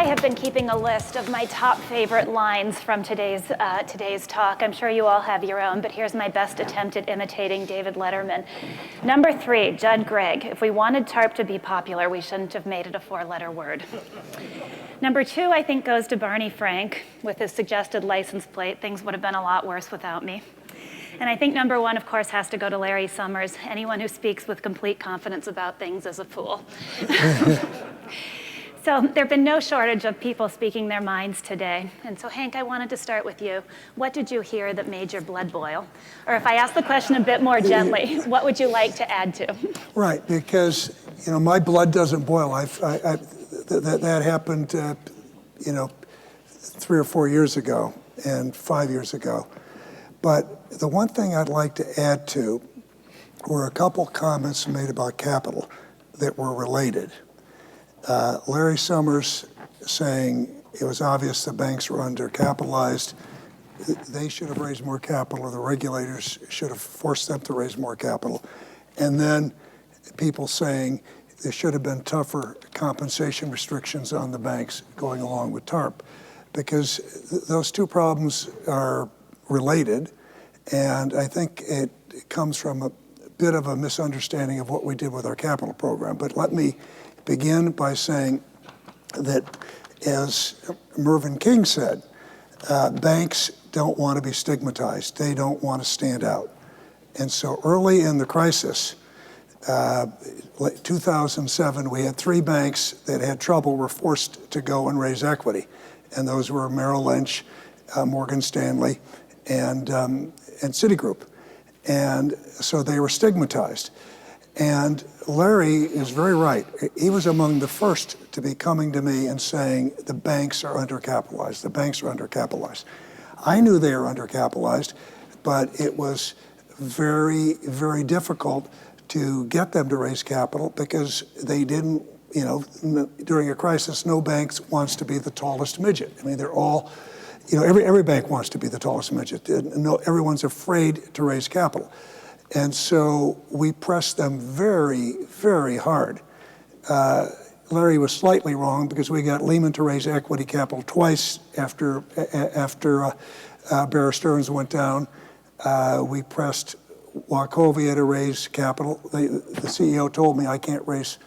I have been keeping a list of my top favorite lines from today's talk. I'm sure you all have your own, but here's my best attempt at imitating David Letterman. Number 3, Judd Gregg. If we wanted TARP to be popular, we shouldn't have made it a 4-letter word. Number 2, I think, goes to Barney Frank with his suggested license plate. Things would have been a lot worse without me. And I think number 1, of course, has to go to Larry Summers. Anyone who speaks with complete confidence about things is a fool. So there have been no shortage of people speaking their minds today. And so, Hank, I wanted to start with you. What did you hear that made your blood boil? Or if I ask the question a bit more gently, what would you like to add to? Right, because my blood doesn't boil. That happened, 3 or 4 years ago and 5 years ago. But the one thing I'd like to add to were a couple comments made about capital that were related. Larry Summers saying it was obvious the banks were undercapitalized. They should have raised more capital, or the regulators should have forced them to raise more capital. And then people saying there should have been tougher compensation restrictions on the banks going along with TARP, because those two problems are related. And I think it comes from a bit of a misunderstanding of what we did with our capital program. But let me begin by saying that, as Mervyn King said, banks don't want to be stigmatized. They don't want to stand out. And so early in the crisis, 2007, we had 3 banks that had trouble, were forced to go and raise equity. And those were Merrill Lynch, Morgan Stanley, and Citigroup. And so they were stigmatized. And Larry is very right. He was among the first to be coming to me and saying, the banks are undercapitalized. The banks are undercapitalized. I knew they were undercapitalized, but it was very, very difficult to get them to raise capital because they didn't, during a crisis, no bank wants to be the tallest midget. I mean, they're all, every bank wants to be the tallest midget. No, everyone's afraid to raise capital. And so we pressed them very, very hard. Larry was slightly wrong because we got Lehman to raise equity capital twice after Bear Stearns went down. We pressed Wachovia to raise capital. The CEO told me I can't raise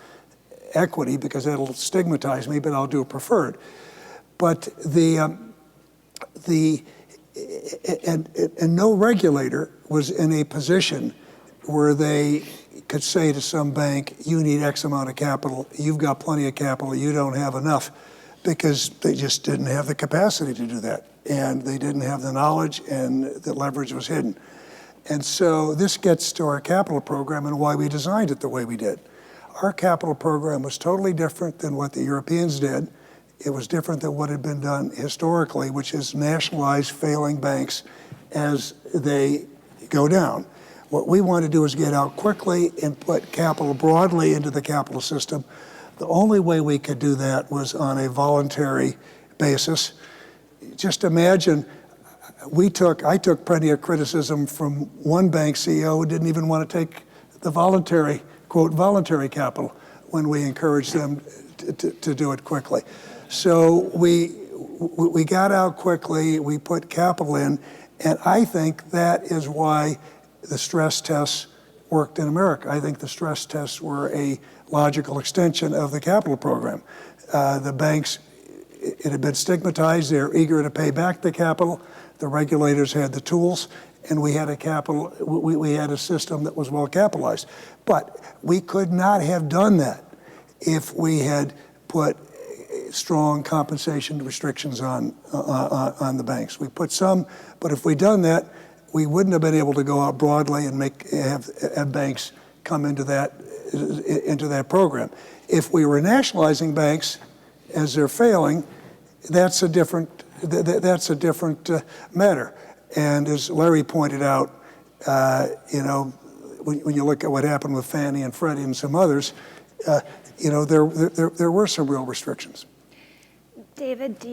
equity because that'll stigmatize me, but I'll do a preferred. But and no regulator was in a position where they could say to some bank, you need X amount of capital, you've got plenty of capital, you don't have enough, because they just didn't have the capacity to do that. And they didn't have the knowledge, and the leverage was hidden. And so this gets to our capital program and why we designed it the way we did. Our capital program was totally different than what the Europeans did. It was different than what had been done historically, which is nationalize failing banks as they go down. What we want to do is get out quickly and put capital broadly into the capital system. The only way we could do that was on a voluntary basis. Just imagine, I took plenty of criticism from one bank CEO who didn't even want to take the voluntary, quote, voluntary capital when we encouraged them to do it quickly. So we got out quickly, we put capital in, and I think that is why the stress tests worked in America. I think the stress tests were a logical extension of the capital program. The banks, it had been stigmatized, they're eager to pay back the capital, the regulators had the tools, and we had we had a system that was well capitalized. But we could not have done that if we had put strong compensation restrictions on the banks. We put some, but if we'd done that, we wouldn't have been able to go out broadly and have banks come into that program. If we were nationalizing banks as they're failing, that's a different matter. And as Larry pointed out, when you look at what happened with Fannie and Freddie and some others, there were some real restrictions. David,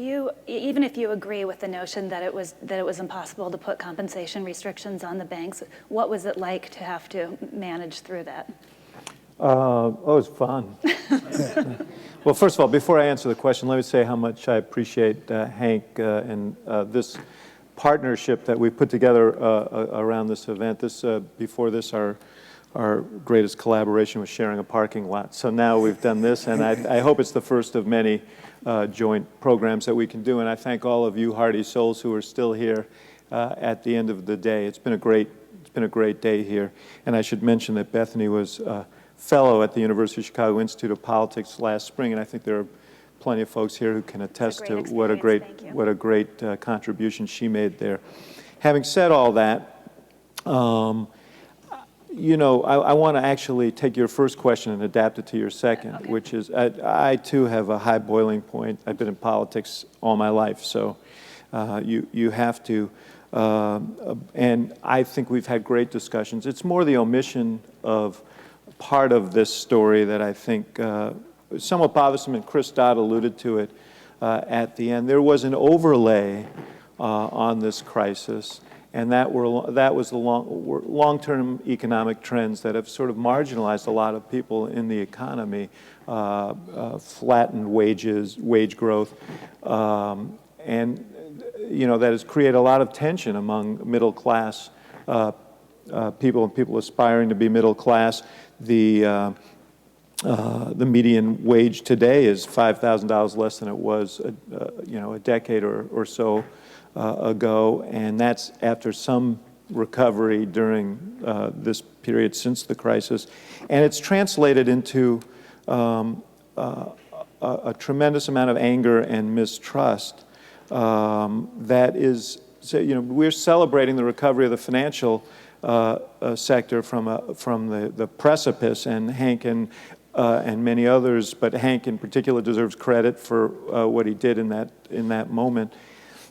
even if you agree with the notion that it was impossible to put compensation restrictions on the banks, what was it like to have to manage through that? It was fun. Well, first of all, before I answer the question, let me say how much I appreciate Hank and this partnership that we put together around this event. Before this, our greatest collaboration was sharing a parking lot. So now we've done this, and I hope it's the first of many joint programs that we can do. And I thank all of you hardy souls who are still here at the end of the day. It's been a great day here. And I should mention that Bethany was fellow at the University of Chicago Institute of Politics last spring, and I think there are plenty of folks here who can attest to what a great contribution she made there. Having said all that, you know, I want to actually take your first question and adapt it to your second, okay. Which is, I too have a high boiling point. I've been in politics all my life, so you have to, and I think we've had great discussions. It's more the omission of part of this story that I think somewhat bothersome, and Chris Dodd alluded to it at the end. There was an overlay on this crisis, and that was the long-term economic trends that have sort of marginalized a lot of people in the economy, flattened wage growth, and you know, that has created a lot of tension among middle-class people and people aspiring to be middle class. The median wage today is $5,000 less than it was, you know, a decade or so ago, and that's after some recovery during this period since the crisis, and it's translated into a tremendous amount of anger and mistrust. That is, so, you know, we're celebrating the recovery of the financial sector from the precipice, and Hank and many others, but Hank in particular deserves credit for what he did in that moment.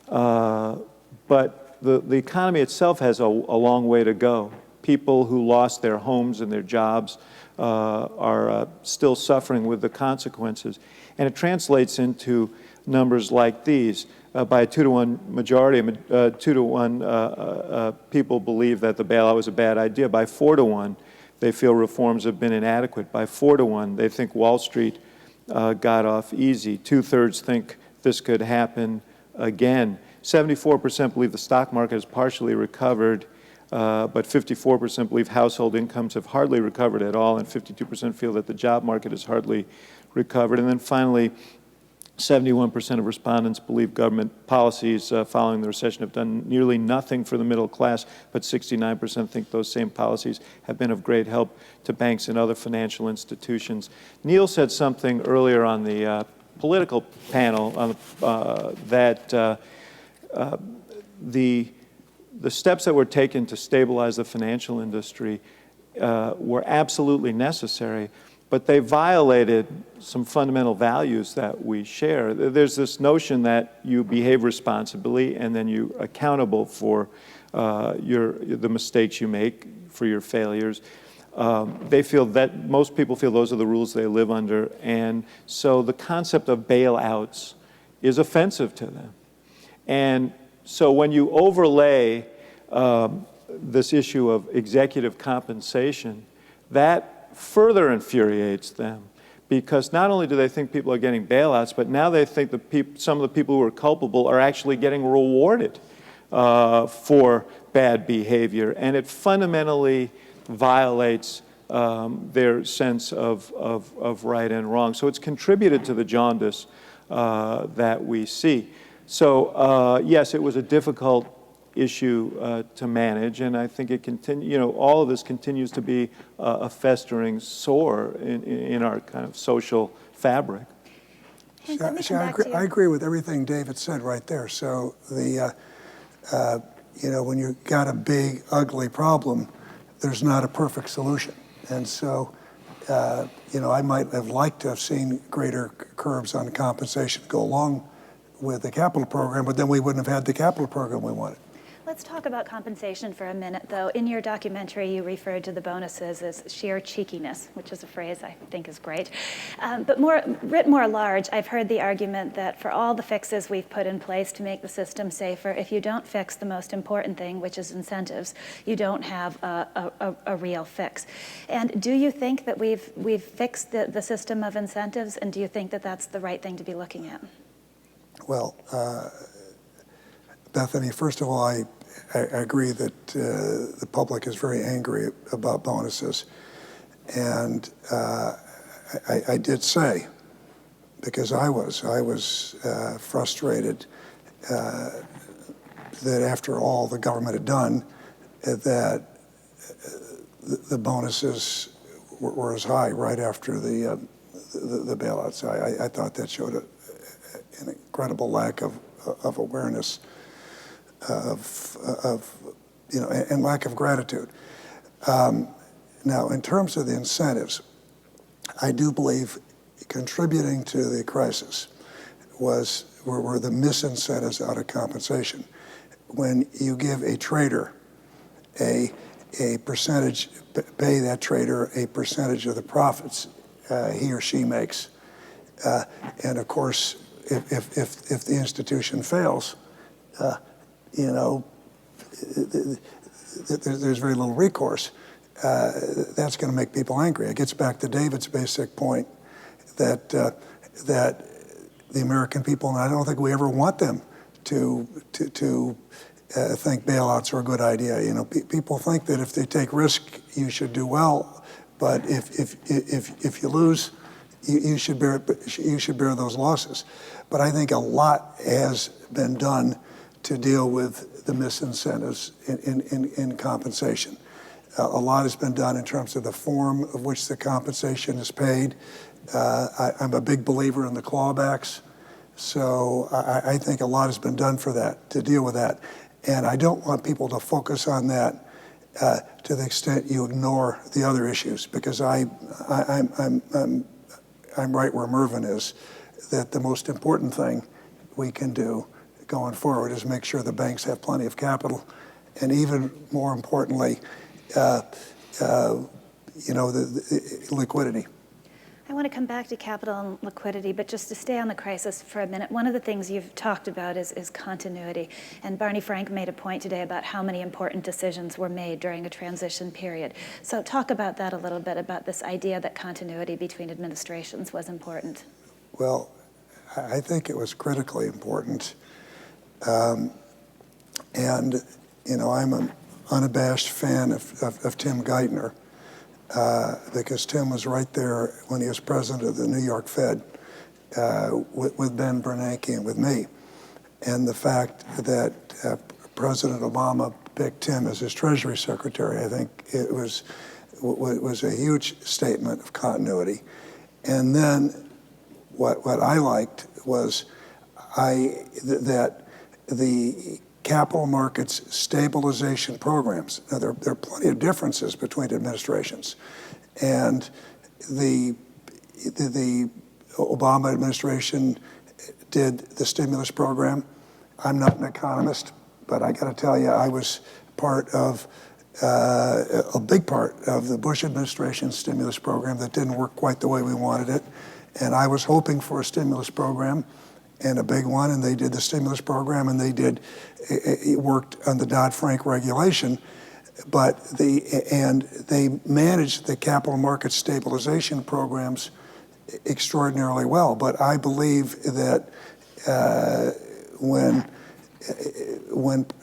But the economy itself has a long way to go. People who lost their homes and their jobs are still suffering with the consequences, and it translates into numbers like these. By a 2-to-1 majority, 2-to-1 people believe that the bailout was a bad idea. By 4-to-1, they feel reforms have been inadequate. By 4-to-1, they think Wall Street got off easy. 2/3 think this could happen again. 74% believe the stock market has partially recovered, but 54% believe household incomes have hardly recovered at all, and 52% feel that the job market has hardly recovered. And then finally, 71% of respondents believe government policies following the recession have done nearly nothing for the middle class, but 69% think those same policies have been of great help to banks and other financial institutions. Neil said something earlier on the political panel that the steps that were taken to stabilize the financial industry were absolutely necessary, but they violated some fundamental values that we share. There's this notion that you behave responsibly and then you're accountable for the mistakes you make, for your failures. They feel that, most people feel those are the rules they live under, and so the concept of bailouts is offensive to them. And so when you overlay this issue of executive compensation, that further infuriates them, because not only do they think people are getting bailouts, but now they think some of the people who are culpable are actually getting rewarded for bad behavior, and it fundamentally violates their sense of right and wrong. So it's contributed to the jaundice that we see. So yes, it was a difficult issue to manage, and I think it all of this continues to be a festering sore in our kind of social fabric. I agree with everything David said right there. So when you've got a big, ugly problem, there's not a perfect solution. And so, I might have liked to have seen greater curbs on compensation go along with the capital program, but then we wouldn't have had the capital program we wanted. Let's talk about compensation for a minute, though. In your documentary, you referred to the bonuses as sheer cheekiness, which is a phrase I think is great. But writ more large, I've heard the argument that for all the fixes we've put in place to make the system safer, if you don't fix the most important thing, which is incentives, you don't have a real fix. And do you think that we've fixed the system of incentives, and do you think that that's the right thing to be looking at? Well, Bethany, first of all, I agree that the public is very angry about bonuses. And I did say, because I was frustrated that after all the government had done, that the bonuses were as high right after the bailouts. I thought that showed an incredible lack of awareness and lack of gratitude. Now, in terms of the incentives, I do believe contributing to the crisis were the misincentives out of compensation. When you give a trader a percentage, pay that trader a percentage of the profits he or she makes, and of course, if the institution fails, there's very little recourse. That's going to make people angry. It gets back to David's basic point that the American people, and I don't think we ever want them to think bailouts are a good idea. People think that if they take risk, you should do well, but if you lose, you should bear those losses. But I think a lot has been done to deal with the misincentives in compensation. A lot has been done in terms of the form of which the compensation is paid. I'm a big believer in the clawbacks. So I think a lot has been done for that, to deal with that. And I don't want people to focus on that to the extent you ignore the other issues, because I'm right where Mervyn is, that the most important thing we can do going forward is make sure the banks have plenty of capital, and even more importantly, the liquidity. I want to come back to capital and liquidity, but just to stay on the crisis for a minute, one of the things you've talked about is continuity. And Barney Frank made a point today about how many important decisions were made during a transition period. So talk about that a little bit, about this idea that continuity between administrations was important. Well, I think it was critically important. And I'm an unabashed fan of Tim Geithner, because Tim was right there when he was president of the New York Fed with Ben Bernanke and with me. And the fact that President Obama picked Tim as his Treasury Secretary, I think it was a huge statement of continuity. And then what I liked was that the capital markets stabilization programs. Now, there are plenty of differences between administrations. And the Obama administration did the stimulus program. I'm not an economist, but I got to tell you, I was part of a big part of the Bush administration's stimulus program that didn't work quite the way we wanted it. And I was hoping for a stimulus program, and a big one, and they did the stimulus program, and it worked on the Dodd-Frank regulation, but they managed the capital market stabilization programs extraordinarily well. But I believe that when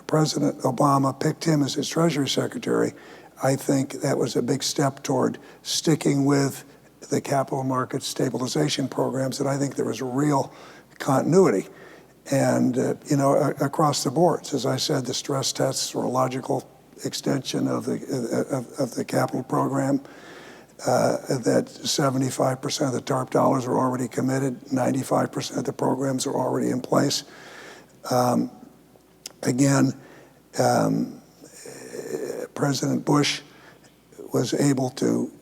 President Obama picked him as his Treasury Secretary, I think that was a big step toward sticking with the capital market stabilization programs, and I think there was real continuity. And across the boards, as I said, the stress tests were a logical extension of the capital program. That 75% of the TARP dollars were already committed, 95% of the programs are already in place. President Bush was able to.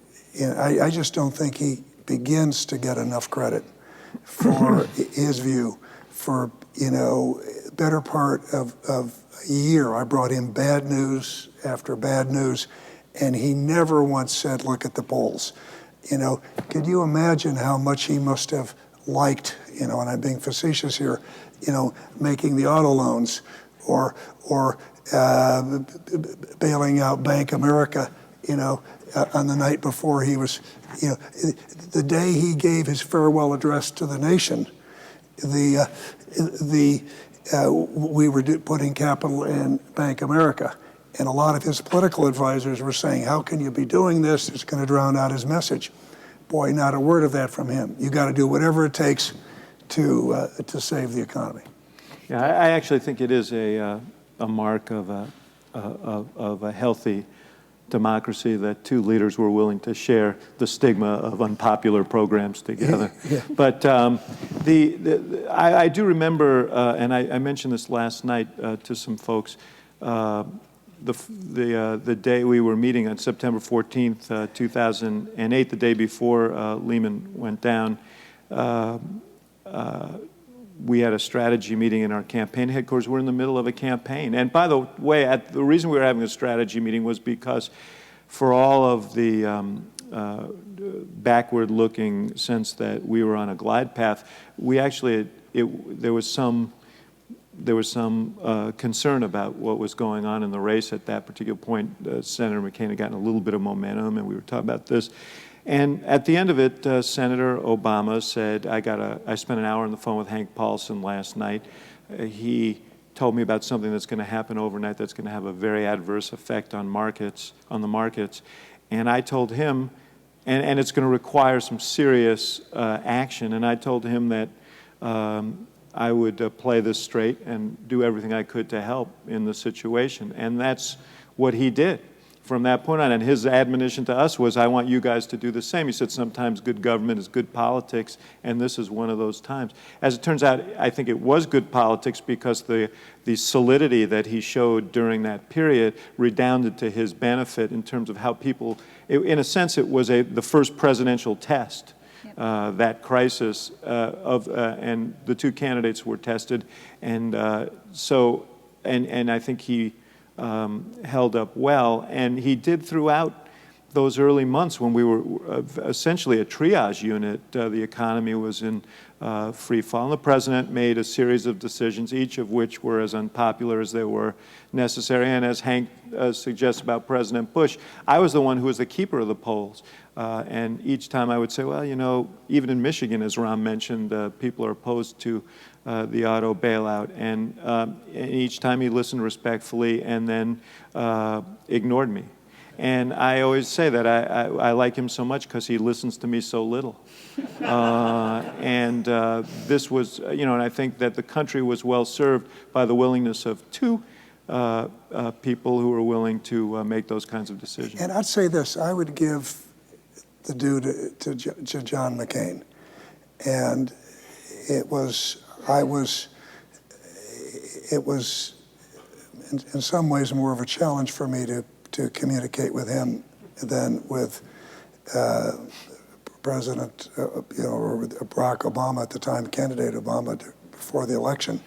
I just don't think he begins to get enough credit for his view, for better part of a year, I brought him bad news after bad news, and he never once said, look at the polls. Could you imagine how much he must have liked, and I'm being facetious here, making the auto loans or bailing out Bank America, on the night before he was, the day he gave his farewell address to the nation, we were putting capital in Bank America. And a lot of his political advisors were saying, how can you be doing this? It's going to drown out his message. Boy, not a word of that from him. You got to do whatever it takes to save the economy. Yeah, I actually think it is a mark of a healthy democracy that two leaders were willing to share the stigma of unpopular programs together. Yeah. But I do remember, and I mentioned this last night to some folks, the day we were meeting on September 14th, 2008, the day before Lehman went down, we had a strategy meeting in our campaign headquarters. We're in the middle of a campaign. And by the way, the reason we were having a strategy meeting was because for all of the backward-looking sense that we were on a glide path, we actually, there was some concern about what was going on in the race at that particular point. Senator McCain had gotten a little bit of momentum, and we were talking about this. And at the end of it, Senator Obama said, I spent an hour on the phone with Hank Paulson last night. He told me about something that's going to happen overnight that's going to have a very adverse effect on the markets. And I told him, and it's going to require some serious action. And I told him that I would play this straight and do everything I could to help in the situation. And that's what he did from that point on. And his admonition to us was, I want you guys to do the same. He said, sometimes good government is good politics, and this is one of those times. As it turns out, I think it was good politics because the solidity that he showed during that period redounded to his benefit in terms of how people, in a sense, it was the first presidential test. That crisis and the two candidates were tested, and and I think he held up well, and he did throughout those early months when we were essentially a triage unit. The economy was in free fall, and the president made a series of decisions, each of which were as unpopular as they were necessary. And as Hank suggests about President Bush, I was the one who was the keeper of the polls. And each time I would say, well, even in Michigan, as Ron mentioned, people are opposed to the auto bailout. And each time he listened respectfully and then ignored me. And I always say that I like him so much because he listens to me so little. This was, and I think that the country was well served by the willingness of two people who were willing to make those kinds of decisions. And I'd say this, I would give the due to John McCain. And it was in some ways more of a challenge for me to communicate with him than with President, or with Barack Obama at the time, candidate Obama before the election.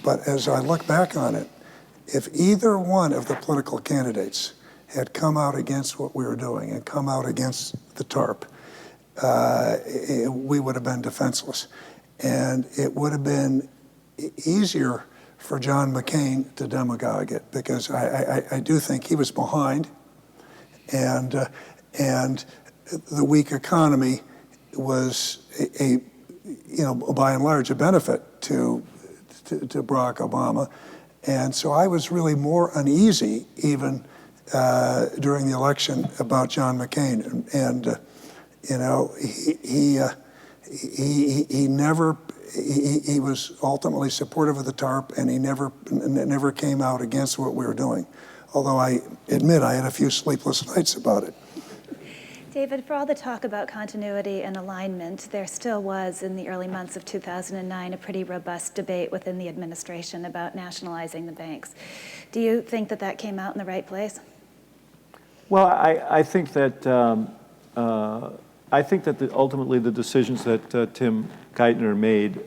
But as I look back on it, if either one of the political candidates had come out against what we were doing and come out against the TARP, we would have been defenseless. And it would have been easier for John McCain to demagogue it, because I do think he was behind, and the weak economy was by and large a benefit to Barack Obama. And so I was really more uneasy even during the election about John McCain, and he was ultimately supportive of the TARP, and he never came out against what we were doing. Although I admit I had a few sleepless nights about it. David, for all the talk about continuity and alignment, there still was, in the early months of 2009, a pretty robust debate within the administration about nationalizing the banks. Do you think that came out in the right place? Well, I think that ultimately the decisions that Tim Geithner made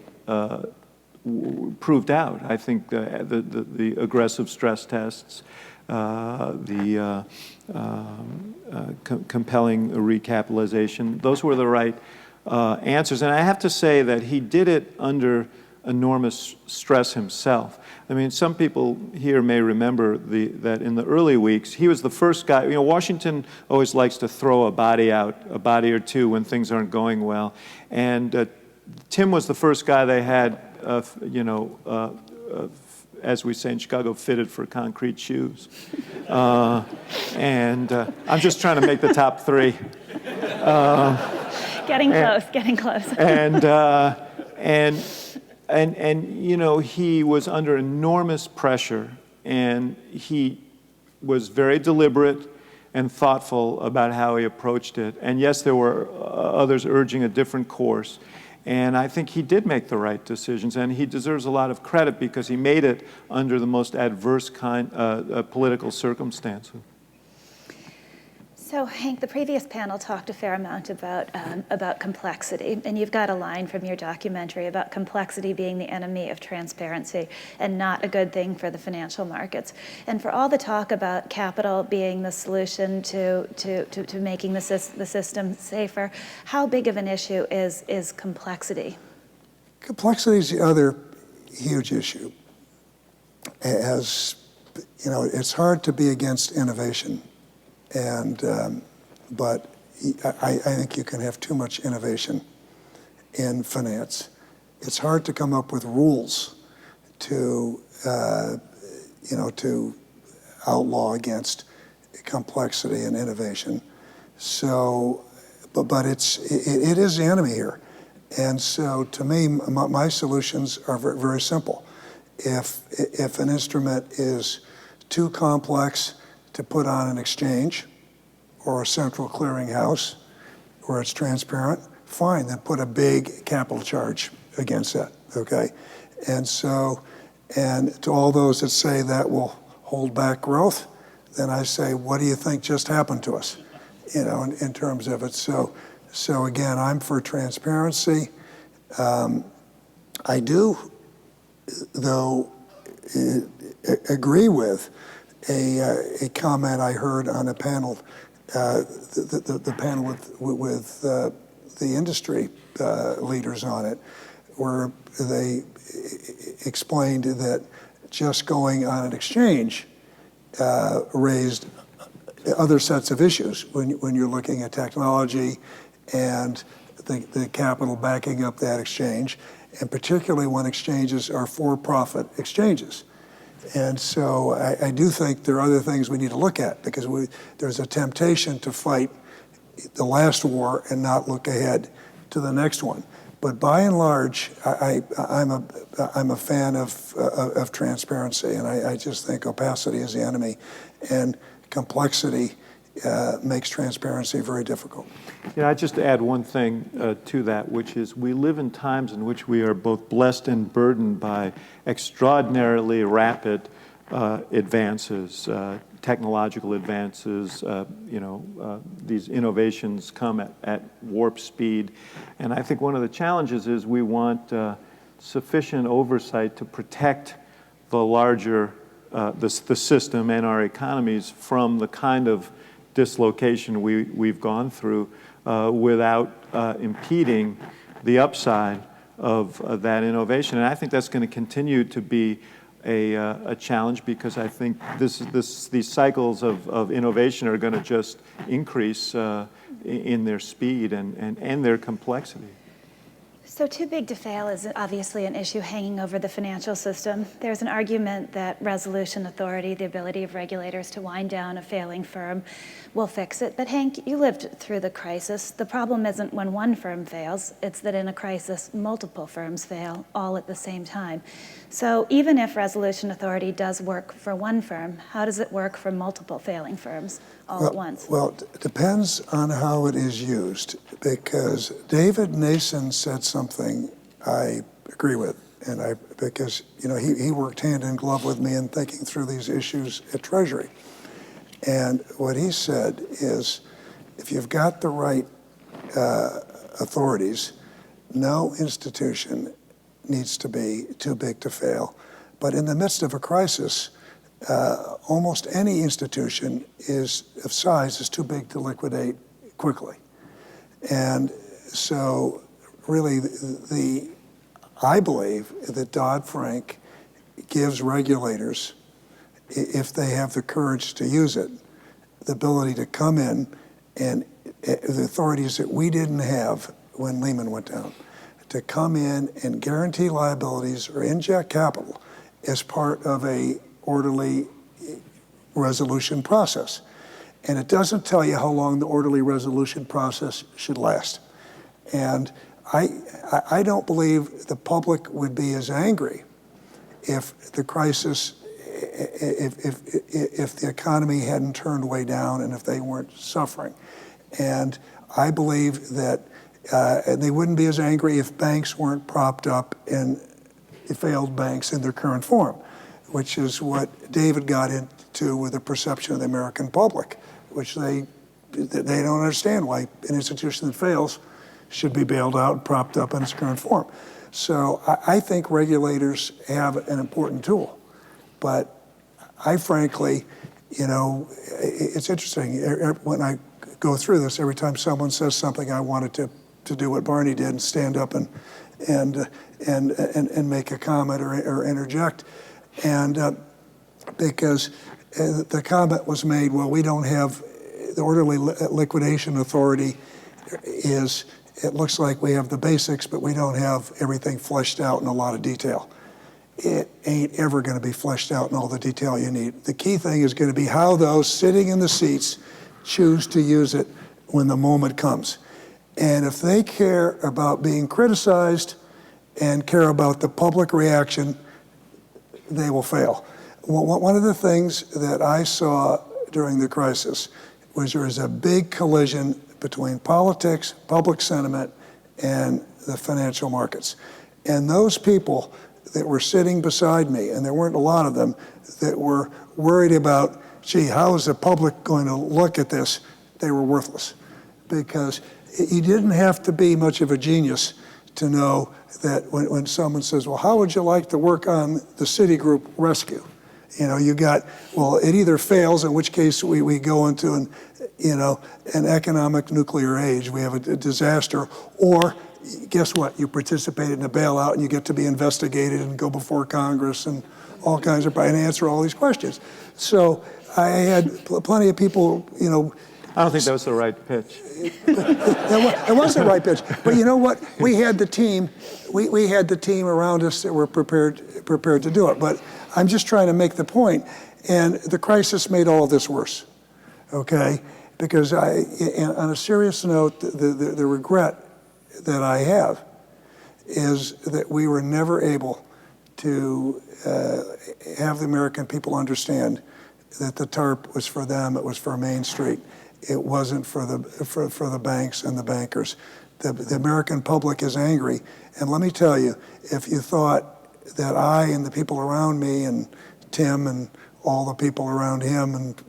proved out. I think the aggressive stress tests, the compelling recapitalization, those were the right answers. And I have to say that he did it under enormous stress himself. I mean, some people here may remember that in the early weeks, he was the first guy. You know, Washington always likes to throw a body out, a body or two when things aren't going well. And Tim was the first guy they had, as we say in Chicago, fitted for concrete shoes. And I'm just trying to make the top three. Getting close. And you know, he was under enormous pressure, and he was very deliberate and thoughtful about how he approached it. And yes, there were others urging a different course. And I think he did make the right decisions, and he deserves a lot of credit because he made it under the most adverse political circumstances. So, Hank, the previous panel talked a fair amount about complexity, and you've got a line from your documentary about complexity being the enemy of transparency and not a good thing for the financial markets. And for all the talk about capital being the solution to making the system safer, how big of an issue is complexity? Complexity is the other huge issue. As you know, it's hard to be against innovation. But I think you can have too much innovation in finance. It's hard to come up with rules to outlaw against complexity and innovation. So, but it is the enemy here. And so to me, my solutions are very, very simple. If an instrument is too complex to put on an exchange or a central clearinghouse, or it's transparent, fine, then put a big capital charge against that, okay? And so, and to all those that say that will hold back growth, then I say, what do you think just happened to us, you know, in terms of it? So again, I'm for transparency. I do, though, agree with a comment I heard on a panel, the panel with the industry leaders on it, where they explained that just going on an exchange raised other sets of issues when you're looking at technology and the capital backing up that exchange, and particularly when exchanges are for-profit exchanges. And so I do think there are other things we need to look at, because there's a temptation to fight the last war and not look ahead to the next one. But by and large, I'm a fan of transparency, and I just think opacity is the enemy, and complexity makes transparency very difficult. Yeah, I'd just add one thing to that, which is we live in times in which we are both blessed and burdened by extraordinarily rapid advances, technological advances. These innovations come at warp speed. And I think one of the challenges is we want sufficient oversight to protect the larger, the system and our economies from the kind of dislocation we've gone through without impeding the upside of that innovation. And I think that's going to continue to be a challenge, because I think these cycles of innovation are going to just increase in their speed and their complexity. So too big to fail is obviously an issue hanging over the financial system. There's an argument that resolution authority, the ability of regulators to wind down a failing firm, will fix it. But Hank, you lived through the crisis. The problem isn't when one firm fails, it's that in a crisis, multiple firms fail all at the same time. So even if resolution authority does work for one firm, how does it work for multiple failing firms all at once? Well, it depends on how it is used, because David Nason said something I agree with, and because he worked hand in glove with me in thinking through these issues at Treasury. And what he said is, if you've got the right authorities, no institution needs to be too big to fail. But in the midst of a crisis, almost any institution of size is too big to liquidate quickly. And so really I believe that Dodd-Frank gives regulators, if they have the courage to use it, the ability to come in and the authorities that we didn't have when Lehman went down, to come in and guarantee liabilities or inject capital as part of a orderly resolution process. And it doesn't tell you how long the orderly resolution process should last. And I don't believe the public would be as angry if the crisis, if the economy hadn't turned way down and if they weren't suffering. And I believe that they wouldn't be as angry if banks weren't propped up in failed banks in their current form, which is what David got into with the perception of the American public, which they don't understand why an institution that fails should be bailed out and propped up in its current form. So I think regulators have an important tool, but I frankly, it's interesting. When I go through this, every time someone says something, I wanted to do what Barney did and stand up and make a comment or interject, and because the comment was made, well, we don't have the orderly liquidation authority. It looks like we have the basics, but we don't have everything fleshed out in a lot of detail. It ain't ever going to be fleshed out in all the detail you need. The key thing is going to be how those sitting in the seats choose to use it when the moment comes. And if they care about being criticized and care about the public reaction, they will fail. One of the things that I saw during the crisis was there was a big collision between politics, public sentiment, and the financial markets. And those people that were sitting beside me, and there weren't a lot of them, that were worried about, gee, how is the public going to look at this? They were worthless. Because you didn't have to be much of a genius to know that when someone says, well, how would you like to work on the Citigroup rescue? You got, well, it either fails, in which case we go into an economic nuclear age. We have a disaster, or guess what? You participated in a bailout and you get to be investigated and go before Congress and all kinds of, and answer all these questions. So I had plenty of people, I don't think that was the right pitch. It was the right pitch. But you know what? We had the team. We had the team around us that were prepared to do it. But I'm just trying to make the point. And the crisis made all of this worse. Okay? Because on a serious note, the regret that I have is that we were never able to have the American people understand that the TARP was for them. It was for Main Street. It wasn't for the banks and the bankers. The American public is angry. And let me tell you, if you thought that I and the people around me and Tim and all the people around him and,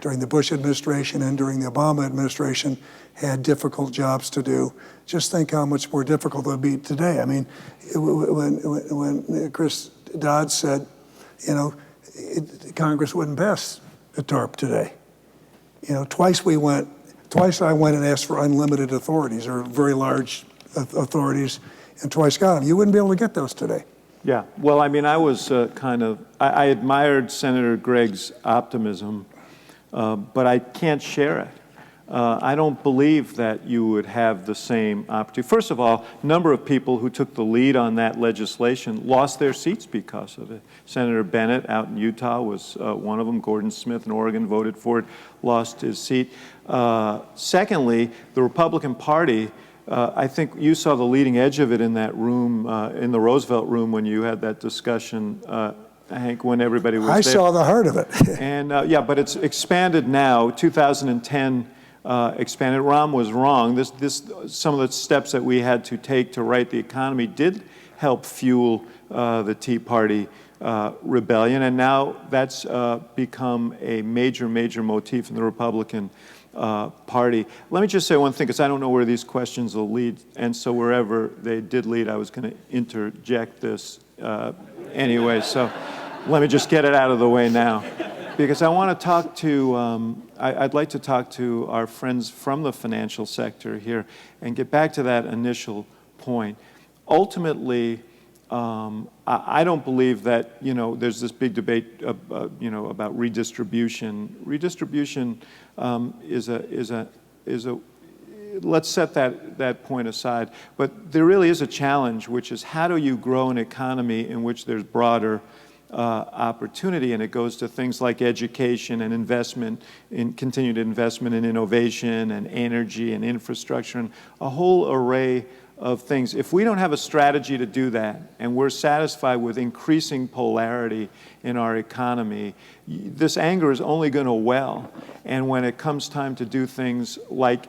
during the Bush administration and during the Obama administration had difficult jobs to do, just think how much more difficult it would be today. I mean, when Chris Dodd said, Congress wouldn't pass the TARP today. Twice I went and asked for unlimited authorities or very large authorities, and twice got them. You wouldn't be able to get those today. Yeah, well, I mean, I was I admired Senator Gregg's optimism, but I can't share it. I don't believe that you would have the same opportunity. First of all, a number of people who took the lead on that legislation lost their seats because of it. Senator Bennett out in Utah was one of them. Gordon Smith in Oregon voted for it, lost his seat. Secondly, the Republican Party, I think you saw the leading edge of it in that room, in the Roosevelt room when you had that discussion, Hank, when everybody was there. I saw the heart of it. And yeah, but it's expanded now. 2010 expanded. Rahm was wrong. Some of the steps that we had to take to right the economy did help fuel the Tea Party rebellion, and now that's become a major motif in the Republican party. Let me just say one thing, because I don't know where these questions will lead, and so wherever they did lead, I was going to interject this anyway, so let me just get it out of the way now. Because I want to talk to, I'd like to talk to our friends from the financial sector here and get back to that initial point. Ultimately, I don't believe that, there's this big debate, about redistribution. Redistribution is a let's set that point aside. But there really is a challenge, which is how do you grow an economy in which there's broader opportunity, and it goes to things like education and investment, in continued investment in innovation and energy and infrastructure and a whole array of things. If we don't have a strategy to do that, and we're satisfied with increasing polarity in our economy, this anger is only going to well. And when it comes time to do things like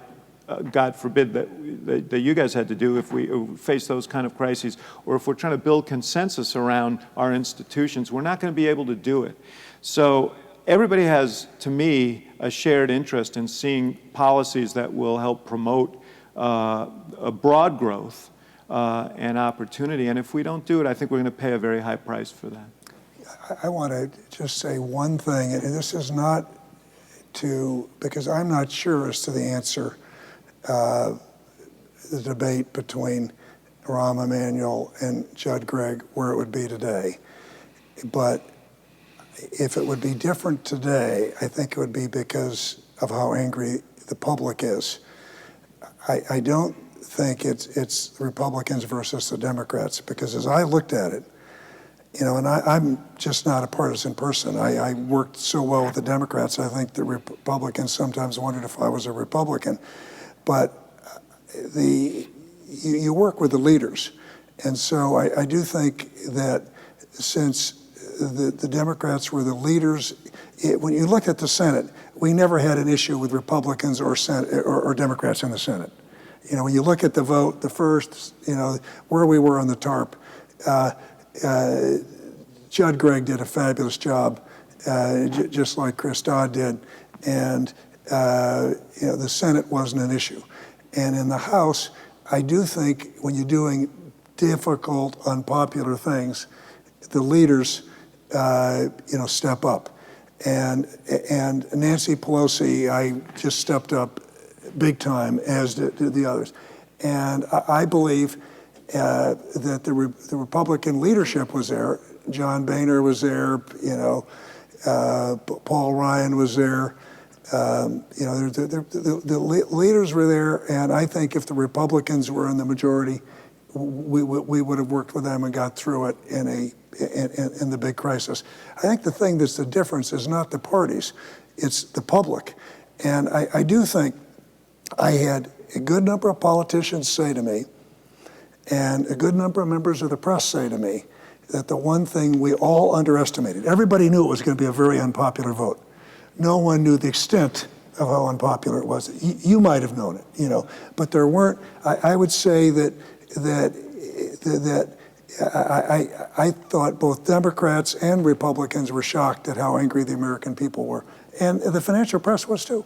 God forbid that you guys had to do if we face those kind of crises, or if we're trying to build consensus around our institutions, we're not going to be able to do it. So everybody has, to me, a shared interest in seeing policies that will help promote a broad growth and opportunity. And if we don't do it, I think we're going to pay a very high price for that. I want to just say one thing, and this is not because I'm not sure as to the answer. The debate between Rahm Emanuel and Judd Gregg, where it would be today. But if it would be different today, I think it would be because of how angry the public is. I don't think it's the Republicans versus the Democrats, because as I looked at it, and I'm just not a partisan person. I worked so well with the Democrats, I think the Republicans sometimes wondered if I was a Republican. But you work with the leaders. And so I do think that since the Democrats were the leaders, when you look at the Senate, we never had an issue with Republicans or Democrats in the Senate. When you look at the vote, the first, where we were on the TARP, Judd Gregg did a fabulous job, just like Chris Dodd did. And the Senate wasn't an issue. And in the House, I do think when you're doing difficult, unpopular things, the leaders, step up. And Nancy Pelosi, I just stepped up big time, as did the others. And I believe that the Republican leadership was there. John Boehner was there, Paul Ryan was there. The leaders were there, and I think if the Republicans were in the majority, we would have worked with them and got through it in the big crisis. I think the thing that's the difference is not the parties, it's the public. And I do think I had a good number of politicians say to me, and a good number of members of the press say to me, that the one thing we all underestimated, everybody knew it was going to be a very unpopular vote. No one knew the extent of how unpopular it was. You might have known it, but there weren't. I would say that I thought both Democrats and Republicans were shocked at how angry the American people were, and the financial press was too.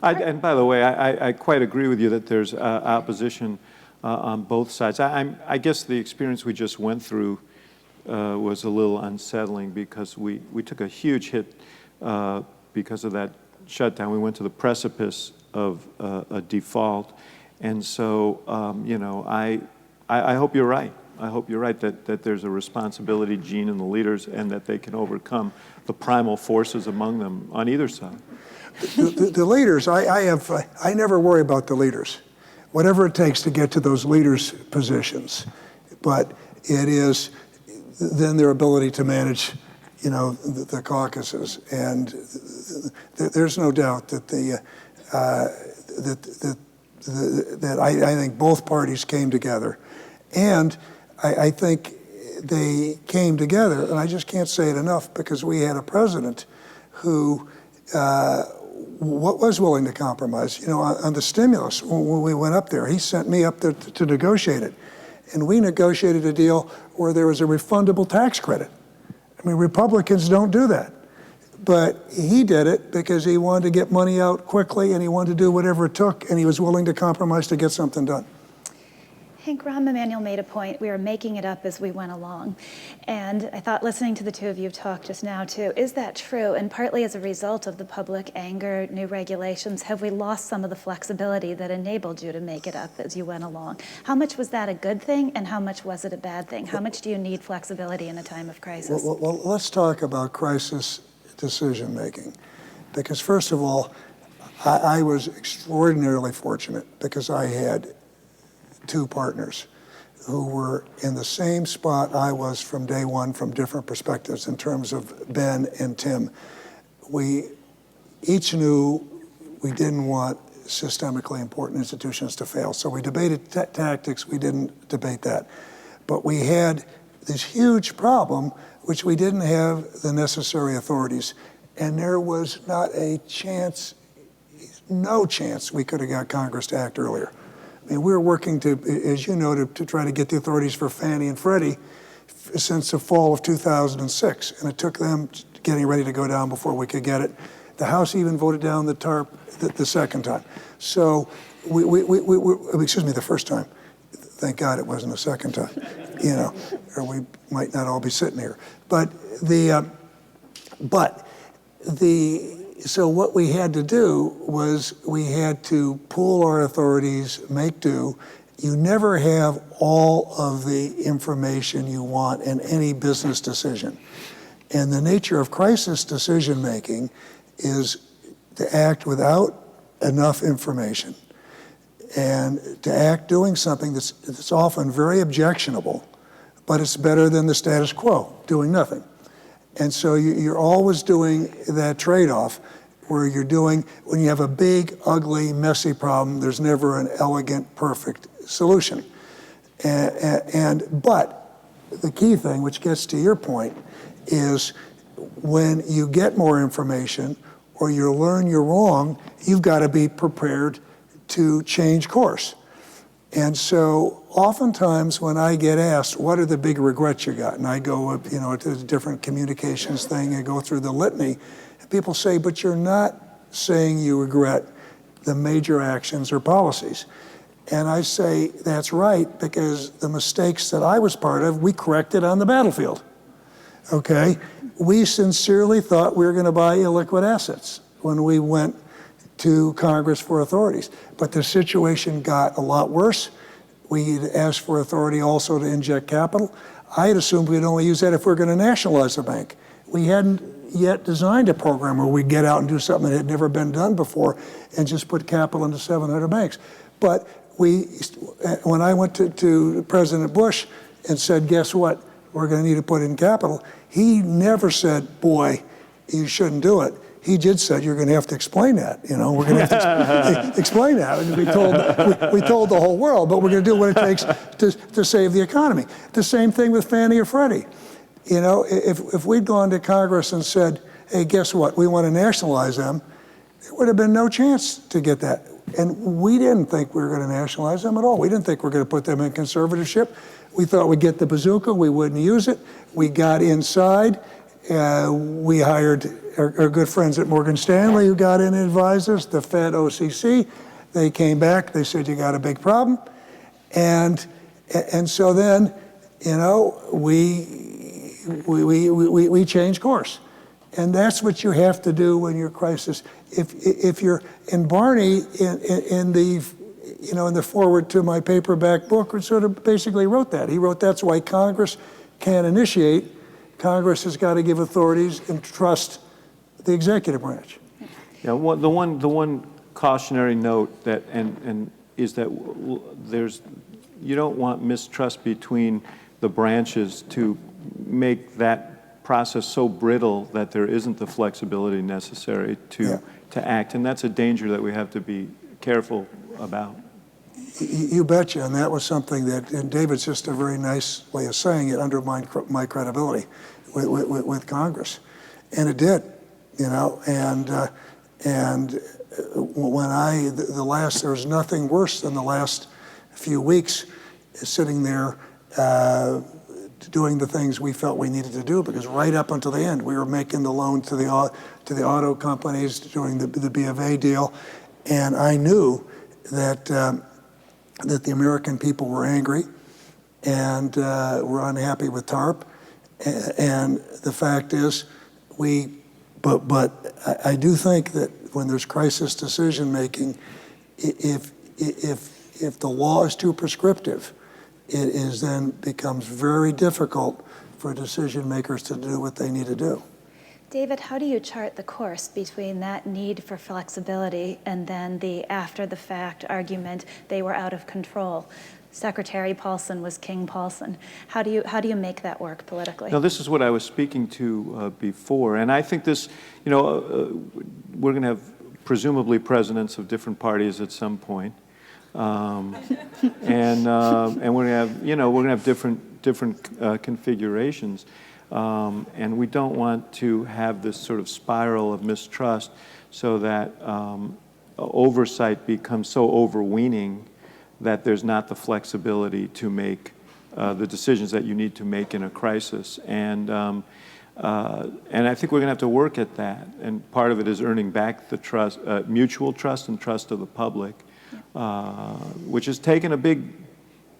And by the way, I quite agree with you that there's opposition on both sides. I guess the experience we just went through was a little unsettling, because we took a huge hit because of that shutdown. We went to the precipice of a default. And so, I hope you're right. I hope you're right that there's a responsibility gene in the leaders, and that they can overcome the primal forces among them on either side. The leaders, I never worry about the leaders. Whatever it takes to get to those leaders' positions. But it is then their ability to manage, the caucuses. And there's no doubt that that I think both parties came together. And I think they came together, and I just can't say it enough, because we had a president who was willing to compromise. On the stimulus, when we went up there, he sent me up there to negotiate it. And we negotiated a deal where there was a refundable tax credit. I mean, Republicans don't do that. But he did it because he wanted to get money out quickly, and he wanted to do whatever it took, and he was willing to compromise to get something done. Hank, Rahm Emanuel made a point. We were making it up as we went along. And I thought, listening to the two of you talk just now too, is that true? And partly as a result of the public anger, new regulations, have we lost some of the flexibility that enabled you to make it up as you went along? How much was that a good thing, and how much was it a bad thing? How much do you need flexibility in a time of crisis? Well, let's talk about crisis decision making. Because first of all, I was extraordinarily fortunate because I had two partners who were in the same spot I was from day one, from different perspectives in terms of Ben and Tim. We each knew we didn't want systemically important institutions to fail. So we debated tactics, we didn't debate that. But we had this huge problem, which we didn't have the necessary authorities. And there was not a chance, no chance we could have got Congress to act earlier. I mean, we were working to, as you know, to try to get the authorities for Fannie and Freddie since the fall of 2006. And it took them getting ready to go down before we could get it. The House even voted down the TARP the second time. So excuse me, the first time. Thank God it wasn't the second time, you know, or we might not all be sitting here. So what we had to do was we had to pool our authorities, make do. You never have all of the information you want in any business decision. And the nature of crisis decision making is to act without enough information and to act doing something that's often very objectionable, but it's better than the status quo, doing nothing. And so you're always doing that trade-off where you're doing, when you have a big, ugly, messy problem, there's never an elegant, perfect solution. But the key thing, which gets to your point, is when you get more information or you learn you're wrong, you've got to be prepared to change course. And so oftentimes when I get asked, what are the big regrets you got? And I go, to the different communications thing and go through the litany, and people say, but you're not saying you regret the major actions or policies. And I say, that's right, because the mistakes that I was part of, we corrected on the battlefield, okay? We sincerely thought we were gonna buy illiquid assets when we went to Congress for authorities. But the situation got a lot worse. We had asked for authority also to inject capital. I had assumed we'd only use that if we were going to nationalize the bank. We hadn't yet designed a program where we'd get out and do something that had never been done before and just put capital into 700 banks. But when I went to President Bush and said, guess what, we're going to need to put in capital, he never said, boy, you shouldn't do it. He just said, you're going to have to explain that. We're going to have to explain that. And we told the whole world, but we're going to do what it takes to save the economy. The same thing with Fannie or Freddie. If we'd gone to Congress and said, hey, guess what? We want to nationalize them, there would have been no chance to get that. And we didn't think we were going to nationalize them at all. We didn't think we were going to put them in conservatorship. We thought we'd get the bazooka. We wouldn't use it. We got inside. We hired our good friends at Morgan Stanley who got in and advised us, the Fed, OCC. They came back, they said, you got a big problem. And so then, we changed course. And that's what you have to do when you're crisis. If you're, and Barney in the foreword to my paperback book sort of basically wrote that. He wrote, that's why Congress can't initiate. Congress has got to give authorities and trust the executive branch. Yeah, the one cautionary note that is that you don't want mistrust between the branches to make that process so brittle that there isn't the flexibility necessary to act, and that's a danger that we have to be careful about. You betcha, and that was something that, and David's just a very nice way of saying it, undermined my credibility with Congress, and it did, and when there was nothing worse than the last few weeks sitting there doing the things we felt we needed to do, because right up until the end, we were making the loan to the auto companies, doing the B of A deal, and I knew that that the American people were angry and were unhappy with TARP, and the fact is, but I do think that when there's crisis decision making, if the law is too prescriptive, it is then becomes very difficult for decision makers to do what they need to do. David, how do you chart the course between that need for flexibility and then the after the fact argument they were out of control? Secretary Paulson was King Paulson. How do you make that work politically? Now, this is what I was speaking to before, and I think this, we're going to have presumably presidents of different parties at some point, and we're going to have different configurations, and we don't want to have this sort of spiral of mistrust, so that oversight becomes so overweening that there's not the flexibility to make the decisions that you need to make in a crisis. And I think we're going to have to work at that. And part of it is earning back the trust, mutual trust and trust of the public, which has taken a big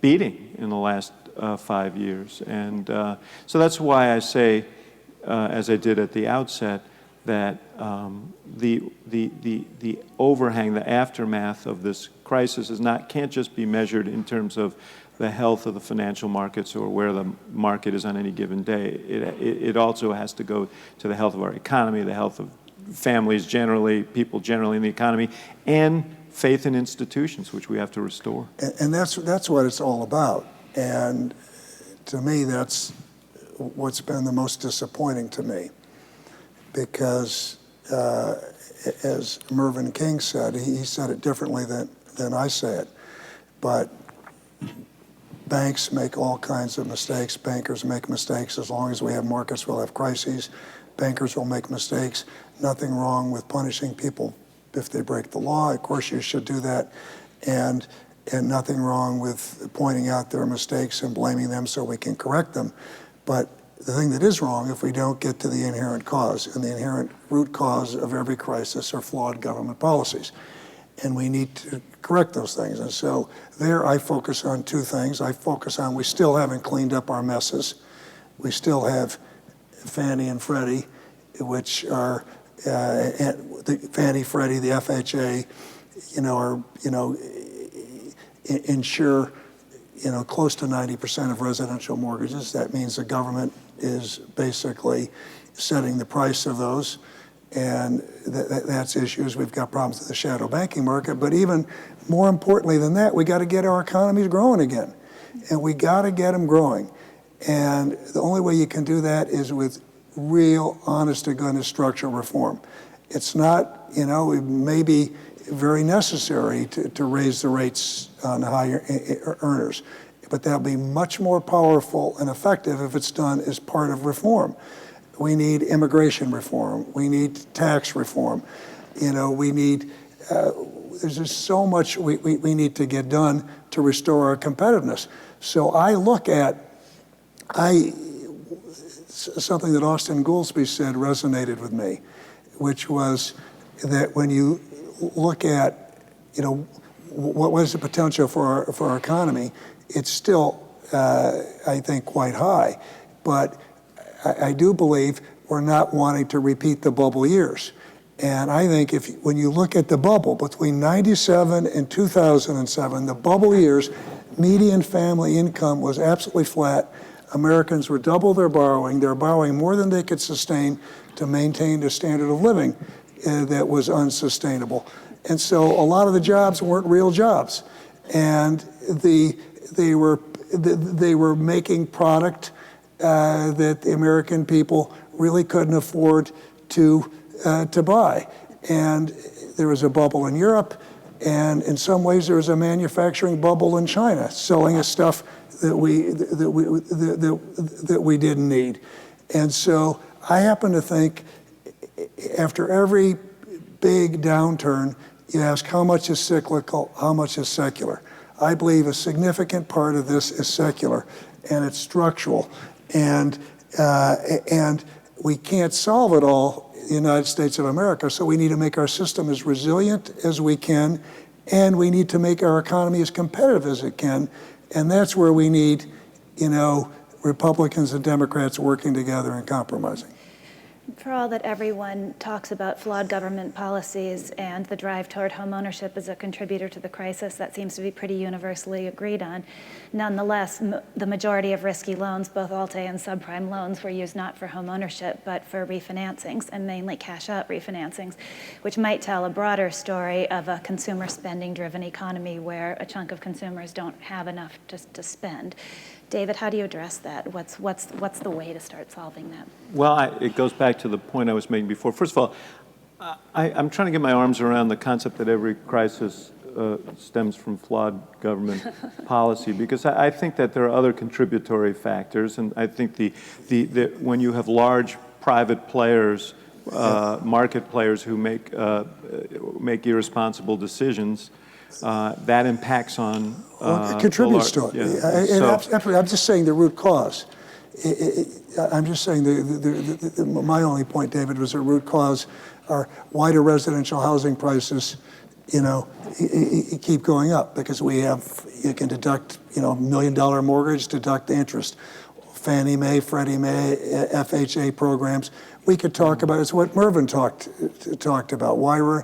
beating in the last 5 years. And so that's why I say, as I did at the outset, that the overhang, the aftermath of this crisis can't just be measured in terms of the health of the financial markets or where the market is on any given day. It also has to go to the health of our economy, the health of families generally, people generally in the economy, and faith in institutions, which we have to restore. And that's what it's all about. And to me, that's what's been the most disappointing to me. Because as Mervyn King said, he said it differently than I say it, but banks make all kinds of mistakes. Bankers make mistakes. As long as we have markets, we'll have crises. Bankers will make mistakes. Nothing wrong with punishing people if they break the law. Of course, you should do that. And nothing wrong with pointing out their mistakes and blaming them so we can correct them. But the thing that is wrong if we don't get to the inherent cause, and the inherent root cause of every crisis are flawed government policies. And we need to correct those things. And so there I focus on two things. I focus on we still haven't cleaned up our messes. We still have Fannie and Freddie, which are Fannie, Freddie, the FHA, insure close to 90% of residential mortgages. That means the government is basically setting the price of those, and that's issues. We've got problems with the shadow banking market, but even more importantly than that, we got to get our economies growing again, and we got to get them growing. And the only way you can do that is with real, honest-to-goodness structural reform. It's not, it may be very necessary to raise the rates on higher earners, but that'll be much more powerful and effective if it's done as part of reform. We need immigration reform. We need tax reform. We need, there's just so much we need to get done to restore our competitiveness. So I look at, something that Austin Goolsbee said resonated with me, which was that when you look at, what was the potential for our economy, it's still, I think, quite high. But I do believe we're not wanting to repeat the bubble years. And I think when you look at the bubble between 97 and 2007, the bubble years, median family income was absolutely flat. Americans were double their borrowing. They're borrowing more than they could sustain to maintain a standard of living that was unsustainable. And so a lot of the jobs weren't real jobs. And they were making product that the American people really couldn't afford to buy. And there was a bubble in Europe, and in some ways there was a manufacturing bubble in China, selling us stuff that we didn't need. And so I happen to think after every big downturn, you ask how much is cyclical, how much is secular. I believe a significant part of this is secular. and it's structural. And we can't solve it all in the United States of America, so we need to make our system as resilient as we can, and we need to make our economy as competitive as it can. And that's where we need, Republicans and Democrats working together and compromising. For all that everyone talks about flawed government policies and the drive toward homeownership as a contributor to the crisis, that seems to be pretty universally agreed on. Nonetheless, the majority of risky loans, both Alt-A and subprime loans, were used not for homeownership, but for refinancings, and mainly cash-out refinancings, which might tell a broader story of a consumer spending-driven economy where a chunk of consumers don't have enough to spend. David, how do you address that? What's the way to start solving that? Well, it goes back to the point I was making before. First of all, I'm trying to get my arms around the concept that every crisis stems from flawed government policy, because I think that there are other contributory factors, and I think when you have large private players, market players who make irresponsible decisions, that impacts on. It contributes to it. Yeah. I'm just saying the root cause. I'm just saying my only point, David, was the root cause are why do residential housing prices, keep going up? Because you can deduct, $1 million mortgage, deduct the interest. Fannie Mae, Freddie Mae, FHA programs. We could talk about, it's what Mervyn talked about, why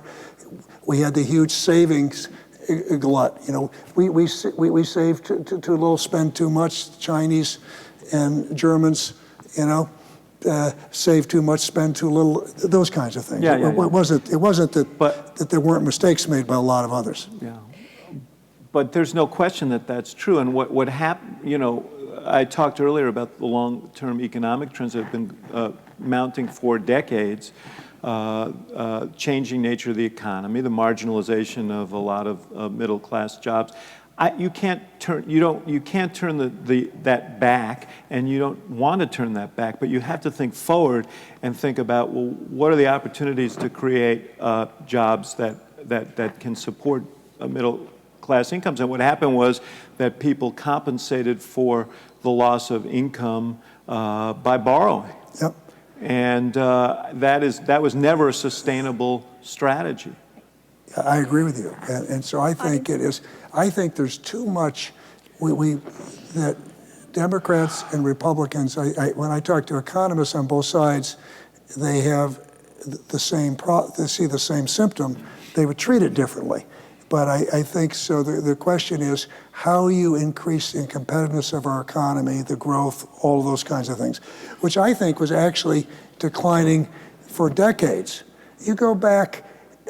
we had the huge savings glut. We save too little, spend too much. Chinese and Germans, save too much, spend too little. Those kinds of things. It wasn't that there weren't mistakes made by a lot of others. Yeah, but there's no question that that's true. And what happened? I talked earlier about the long-term economic trends that have been mounting for decades. Changing nature of the economy, the marginalization of a lot of middle-class jobs. You can't turn that back, and you don't want to turn that back. But you have to think forward and think about, well, what are the opportunities to create jobs that can support middle-class incomes? And what happened was that people compensated for the loss of income by borrowing. Yep. And that was never a sustainable strategy. I agree with you, and so I think it is. I think there's too much. That Democrats and Republicans. When I talk to economists on both sides, they have the same. They see the same symptom. They would treat it differently. But I think so. The question is how you increase the competitiveness of our economy, the growth, all of those kinds of things, which I think was actually declining for decades. You go back,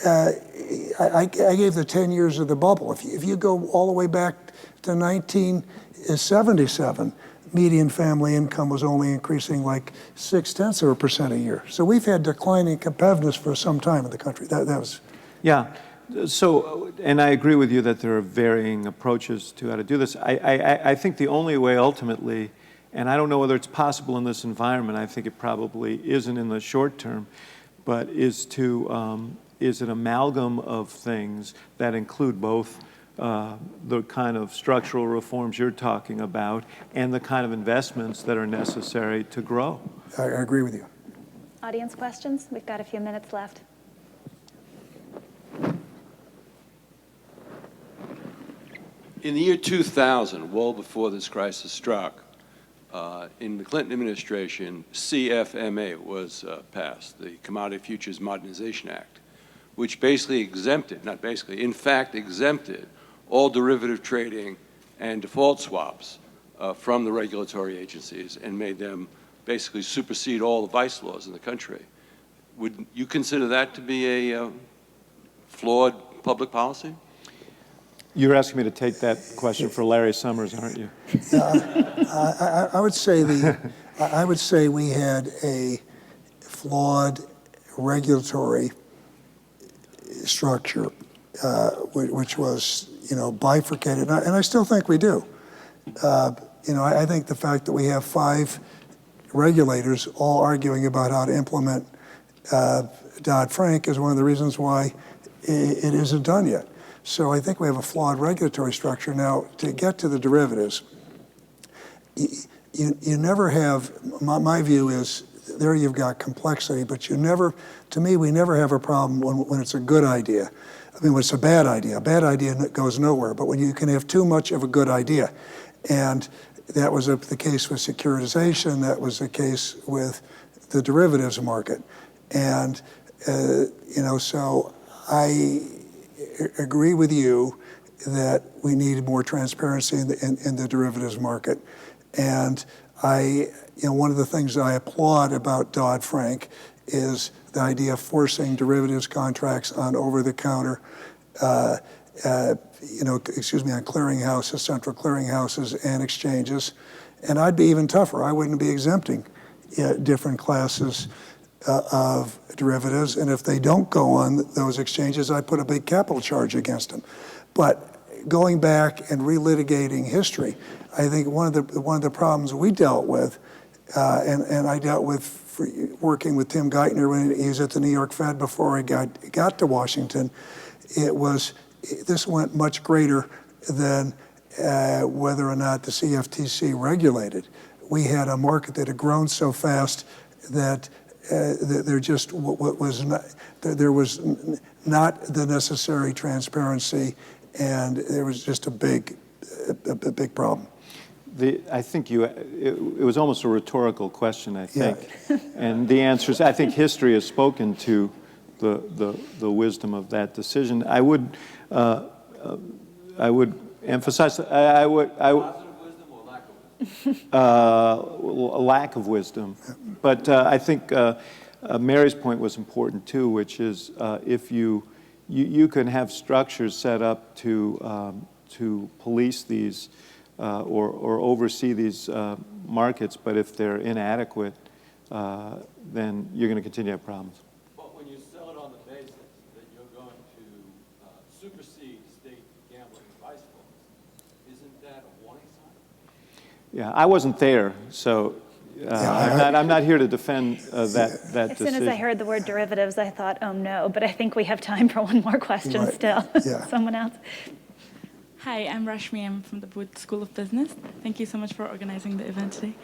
I gave the 10 years of the bubble. If you go all the way back to 1977, median family income was only increasing like 0.6% a year. So we've had declining competitiveness for some time in the country. That was. Yeah. So, and I agree with you that there are varying approaches to how to do this. I think the only way ultimately, and I don't know whether it's possible in this environment, I think it probably isn't in the short term, but is an amalgam of things that include both the kind of structural reforms you're talking about and the kind of investments that are necessary to grow. I agree with you. Audience questions? We've got a few minutes left. In the year 2000, well before this crisis struck, in the Clinton administration, CFMA was passed, the Commodity Futures Modernization Act, which basically exempted, not basically, in fact exempted all derivative trading and default swaps from the regulatory agencies and made them basically supersede all the vice laws in the country. Would you consider that to be a flawed public policy? You're asking me to take that question for Larry Summers, aren't you? I would say we had a flawed regulatory structure, which was bifurcated, and I still think we do. I think the fact that we have 5 regulators all arguing about how to implement Dodd-Frank is one of the reasons why it isn't done yet. So I think we have a flawed regulatory structure. Now, to get to the derivatives, you never have, my view is, there you've got complexity, but you never, to me, we never have a problem when it's a good idea. I mean, when it's a bad idea goes nowhere, but when you can have too much of a good idea. And that was the case with securitization, that was the case with the derivatives market. And, so I agree with you that we need more transparency in the derivatives market. And one of the things I applaud about Dodd-Frank is the idea of forcing derivatives contracts on over-the-counter, on clearinghouses, central clearinghouses and exchanges. And I'd be even tougher. I wouldn't be exempting different classes of derivatives. And if they don't go on those exchanges, I put a big capital charge against them. But going back and relitigating history, I think one of the problems we dealt with, and I dealt with working with Tim Geithner when he was at the New York Fed before he got to Washington, this went much greater than whether or not the CFTC regulated. We had a market that had grown so fast that there was not the necessary transparency, and there was just a big problem. I think it was almost a rhetorical question, I think. Yeah. And the answer is, I think history has spoken to the wisdom of that decision. I would emphasize, Positive wisdom or lack of wisdom? a lack of wisdom. But I think Mary's point was important too, which is if you can have structures set up to police these or oversee these markets, but if they're inadequate, then you're going to continue to have problems. But when you sell it on the basis that you're going to supersede state gambling advice laws, isn't that a warning sign? Yeah, I wasn't there, so I'm not here to defend that As decision. soon as I heard the word derivatives, I thought, oh no, but I think we have time for one more question still. Yeah. Someone else? Hi, I'm Rashmi. I'm from the Booth School of Business. Thank you so much for organizing the event today.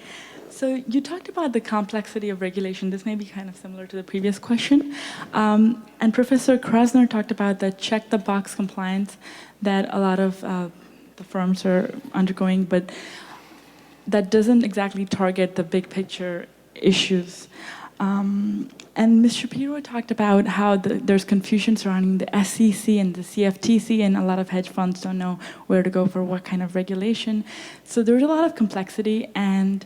So you talked about the complexity of regulation. This may be kind of similar to the previous question. And Professor Krasner talked about the check-the-box compliance that a lot of the firms are undergoing, but that doesn't exactly target the big picture issues. And Ms. Shapiro talked about how there's confusion surrounding the SEC and the CFTC, and a lot of hedge funds don't know where to go for what kind of regulation. So there's a lot of complexity. And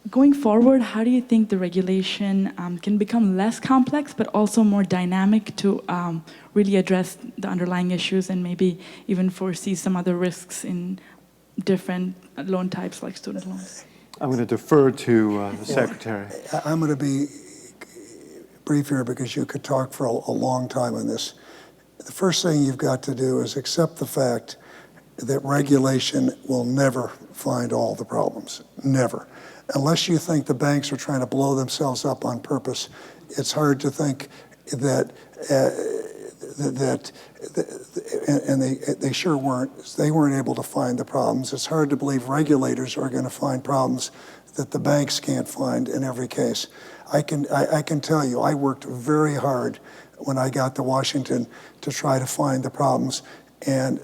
going forward, how do you think the regulation can become less complex, but also more dynamic to really address the underlying issues and maybe even foresee some other risks in different loan types like student loans? I'm going to defer to the Secretary. I'm going to be brief here because you could talk for a long time on this. The first thing you've got to do is accept the fact that regulation will never find all the problems, never. Unless you think the banks are trying to blow themselves up on purpose, it's hard to think that, and they sure weren't. They weren't able to find the problems. It's hard to believe regulators are going to find problems that the banks can't find in every case. I can tell you, I worked very hard when I got to Washington to try to find the problems, and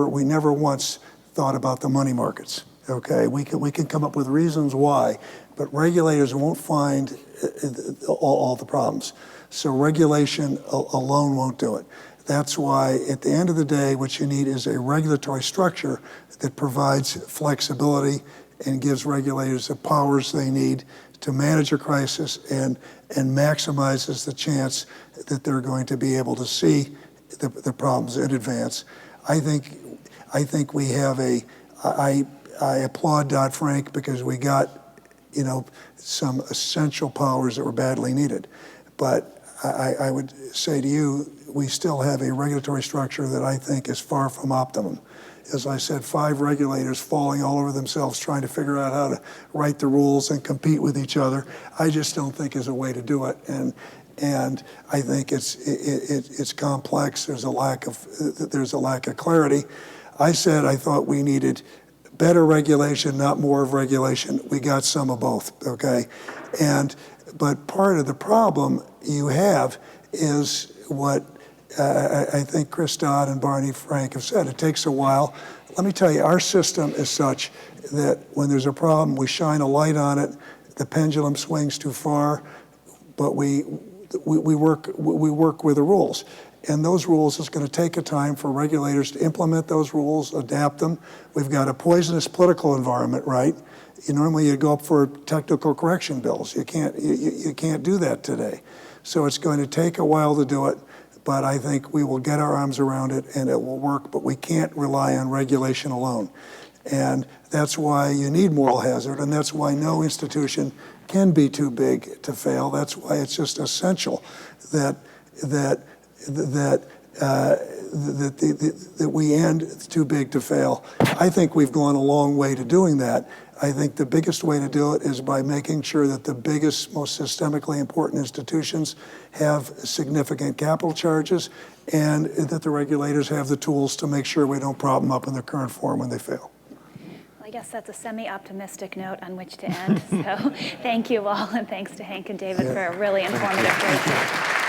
we never once thought about the money markets. Okay, we can come up with reasons why, but regulators won't find all the problems. So regulation alone won't do it. That's why, at the end of the day, what you need is a regulatory structure that provides flexibility and gives regulators the powers they need to manage a crisis and maximizes the chance that they're going to be able to see the problems in advance. I think we have I applaud Dodd-Frank because we got, some essential powers that were badly needed. But I would say to you, we still have a regulatory structure that I think is far from optimum. As I said, 5 regulators falling all over themselves trying to figure out how to write the rules and compete with each other. I just don't think is a way to do it. And I think it's complex. There's a lack of clarity. I said I thought we needed better regulation, not more of regulation. We got some of both, okay? But part of the problem you have is what I think Chris Dodd and Barney Frank have said. It takes a while. Let me tell you, our system is such that when there's a problem, we shine a light on it. The pendulum swings too far, but we work with the rules. And those rules, it's going to take a time for regulators to implement those rules, adapt them. We've got a poisonous political environment, right? Normally you go up for technical correction bills. You can't do that today. So it's going to take a while to do it, but I think we will get our arms around it and it will work, but we can't rely on regulation alone. And that's why you need moral hazard, and that's why no institution can be too big to fail. That's why it's just essential that we end too big to fail. I think we've gone a long way to doing that. I think the biggest way to do it is by making sure that the biggest, most systemically important institutions have significant capital charges and that the regulators have the tools to make sure we don't prop them up in their current form when they fail. Well, I guess that's a semi-optimistic note on which to end. So thank you all, and thanks to Hank and David for a really informative briefing.